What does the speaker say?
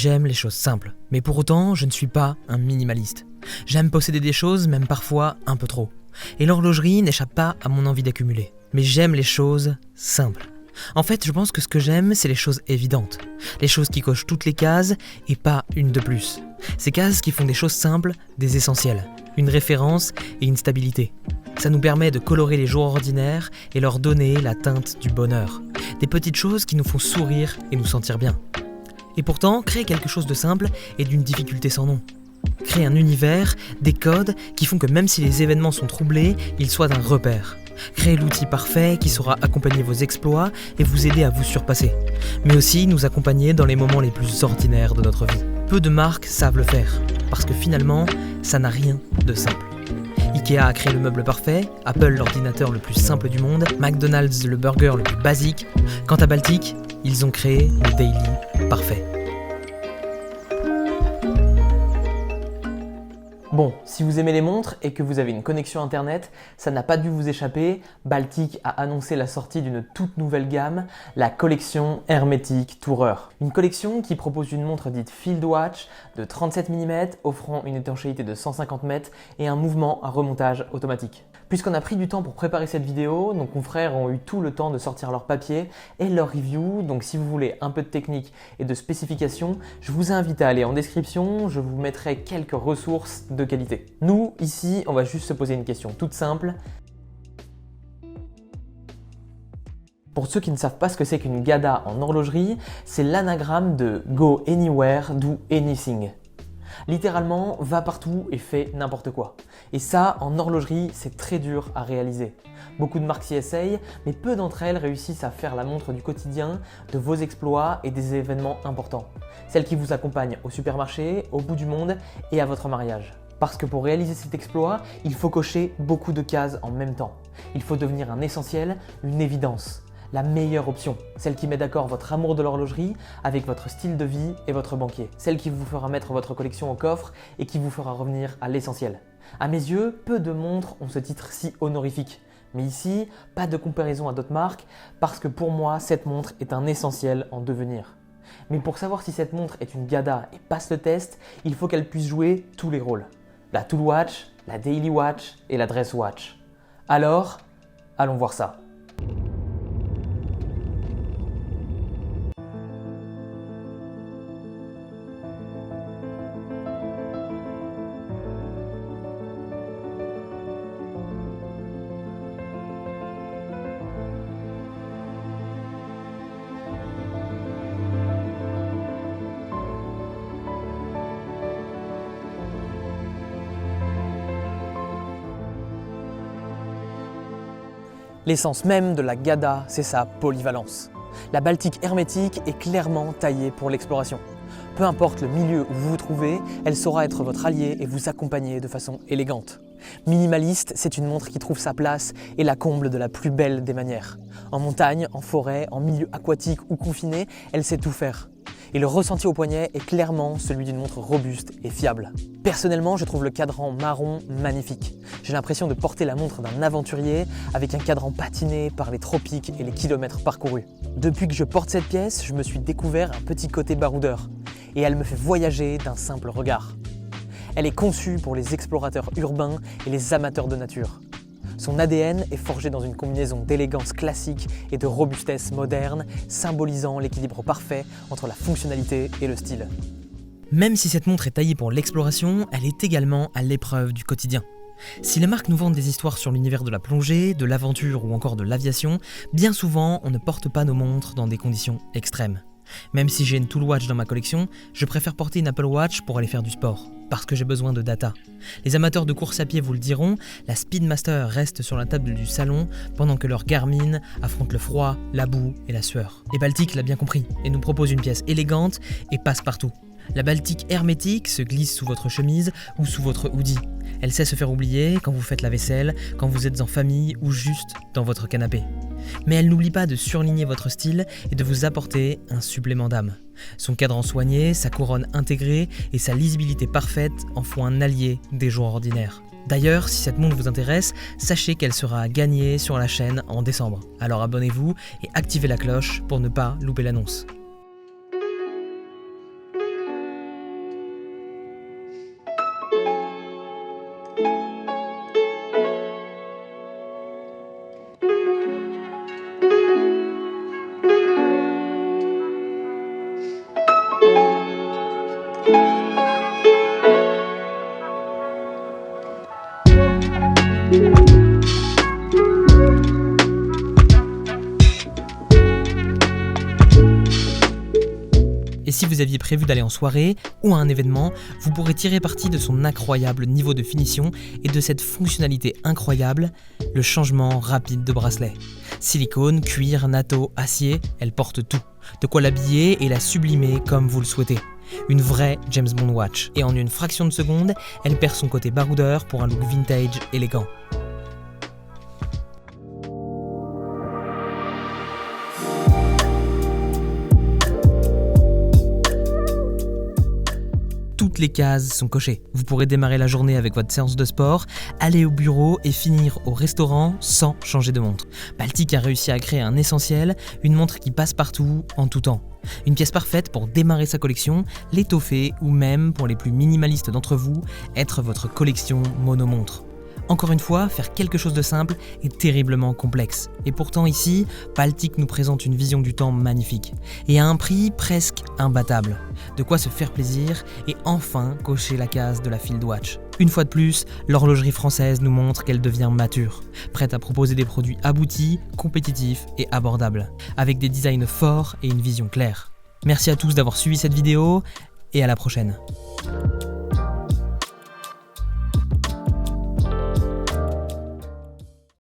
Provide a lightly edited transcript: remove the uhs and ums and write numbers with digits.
j'aime les choses simples. Mais pour autant, je ne suis pas un minimaliste. J'aime posséder des choses, même parfois un peu trop. Et l'horlogerie n'échappe pas à mon envie d'accumuler. Mais j'aime les choses simples. En fait, je pense que ce que j'aime, c'est les choses évidentes. Les choses qui cochent toutes les cases et pas une de plus. Ces cases qui font des choses simples, des essentiels. Une référence et une stabilité. Ça nous permet de colorer les jours ordinaires et leur donner la teinte du bonheur. Des petites choses qui nous font sourire et nous sentir bien. Et pourtant, créer quelque chose de simple est d'une difficulté sans nom. Créer un univers, des codes qui font que même si les événements sont troublés, ils soient un repère. Créer l'outil parfait qui saura accompagner vos exploits et vous aider à vous surpasser. Mais aussi nous accompagner dans les moments les plus ordinaires de notre vie. Peu de marques savent le faire, parce que finalement, ça n'a rien de simple. Ikea a créé le meuble parfait, Apple l'ordinateur le plus simple du monde, McDonald's le burger le plus basique. Quant à Baltic, ils ont créé le daily parfait. Bon, si vous aimez les montres et que vous avez une connexion internet, ça n'a pas dû vous échapper, Baltic a annoncé la sortie d'une toute nouvelle gamme, la collection Hermetic Tourer. Une collection qui propose une montre dite Field Watch de 37 mm, offrant une étanchéité de 150 mètres et un mouvement à remontage automatique. Puisqu'on a pris du temps pour préparer cette vidéo, nos confrères ont eu tout le temps de sortir leur papier et leur review, donc si vous voulez un peu de technique et de spécifications, je vous invite à aller en description, je vous mettrai quelques ressources de qualité. Nous, ici, on va juste se poser une question toute simple. Pour ceux qui ne savent pas ce que c'est qu'une GADA en horlogerie, c'est l'anagramme de Go Anywhere, Do Anything. Littéralement, va partout et fais n'importe quoi. Et ça, en horlogerie, c'est très dur à réaliser. Beaucoup de marques s'y essayent, mais peu d'entre elles réussissent à faire la montre du quotidien, de vos exploits et des événements importants. Celles qui vous accompagnent au supermarché, au bout du monde et à votre mariage. Parce que pour réaliser cet exploit, il faut cocher beaucoup de cases en même temps. Il faut devenir un essentiel, une évidence. La meilleure option, celle qui met d'accord votre amour de l'horlogerie avec votre style de vie et votre banquier. Celle qui vous fera mettre votre collection au coffre et qui vous fera revenir à l'essentiel. À mes yeux, peu de montres ont ce titre si honorifique. Mais ici, pas de comparaison à d'autres marques parce que pour moi, cette montre est un essentiel en devenir. Mais pour savoir si cette montre est une GADA et passe le test, il faut qu'elle puisse jouer tous les rôles. La Tool Watch, la Daily Watch et la Dress Watch. Alors, allons voir ça. L'essence même de la GADA, c'est sa polyvalence. La Baltic Hermetic est clairement taillée pour l'exploration. Peu importe le milieu où vous vous trouvez, elle saura être votre allié et vous accompagner de façon élégante. Minimaliste, c'est une montre qui trouve sa place et la comble de la plus belle des manières. En montagne, en forêt, en milieu aquatique ou confiné, elle sait tout faire. Et le ressenti au poignet est clairement celui d'une montre robuste et fiable. Personnellement, je trouve le cadran marron magnifique. J'ai l'impression de porter la montre d'un aventurier avec un cadran patiné par les tropiques et les kilomètres parcourus. Depuis que je porte cette pièce, je me suis découvert un petit côté baroudeur et elle me fait voyager d'un simple regard. Elle est conçue pour les explorateurs urbains et les amateurs de nature. Son ADN est forgé dans une combinaison d'élégance classique et de robustesse moderne, symbolisant l'équilibre parfait entre la fonctionnalité et le style. Même si cette montre est taillée pour l'exploration, elle est également à l'épreuve du quotidien. Si les marques nous vendent des histoires sur l'univers de la plongée, de l'aventure ou encore de l'aviation, bien souvent on ne porte pas nos montres dans des conditions extrêmes. Même si j'ai une Tool Watch dans ma collection, je préfère porter une Apple Watch pour aller faire du sport, parce que j'ai besoin de data. Les amateurs de course à pied vous le diront, la Speedmaster reste sur la table du salon pendant que leur Garmin affronte le froid, la boue et la sueur. Et Baltic l'a bien compris et nous propose une pièce élégante et passe-partout. La Baltic Hermetic se glisse sous votre chemise ou sous votre hoodie. Elle sait se faire oublier quand vous faites la vaisselle, quand vous êtes en famille ou juste dans votre canapé. Mais elle n'oublie pas de surligner votre style et de vous apporter un supplément d'âme. Son cadran soigné, sa couronne intégrée et sa lisibilité parfaite en font un allié des jours ordinaires. D'ailleurs, si cette montre vous intéresse, sachez qu'elle sera à gagner sur la chaîne en décembre. Alors abonnez-vous et activez la cloche pour ne pas louper l'annonce. Et si vous aviez prévu d'aller en soirée ou à un événement, vous pourrez tirer parti de son incroyable niveau de finition et de cette fonctionnalité incroyable, le changement rapide de bracelet. Silicone, cuir, natto, acier, elle porte tout. De quoi l'habiller et la sublimer comme vous le souhaitez. Une vraie James Bond watch. Et en une fraction de seconde, elle perd son côté baroudeur pour un look vintage élégant. Toutes les cases sont cochées. Vous pourrez démarrer la journée avec votre séance de sport, aller au bureau et finir au restaurant sans changer de montre. Baltic a réussi à créer un essentiel, une montre qui passe partout, en tout temps. Une pièce parfaite pour démarrer sa collection, l'étoffer ou même, pour les plus minimalistes d'entre vous, être votre collection monomontre. Encore une fois, faire quelque chose de simple est terriblement complexe. Et pourtant ici, Baltic nous présente une vision du temps magnifique. Et à un prix presque imbattable. De quoi se faire plaisir et enfin cocher la case de la Field Watch. Une fois de plus, l'horlogerie française nous montre qu'elle devient mature, prête à proposer des produits aboutis, compétitifs et abordables, avec des designs forts et une vision claire. Merci à tous d'avoir suivi cette vidéo et à la prochaine.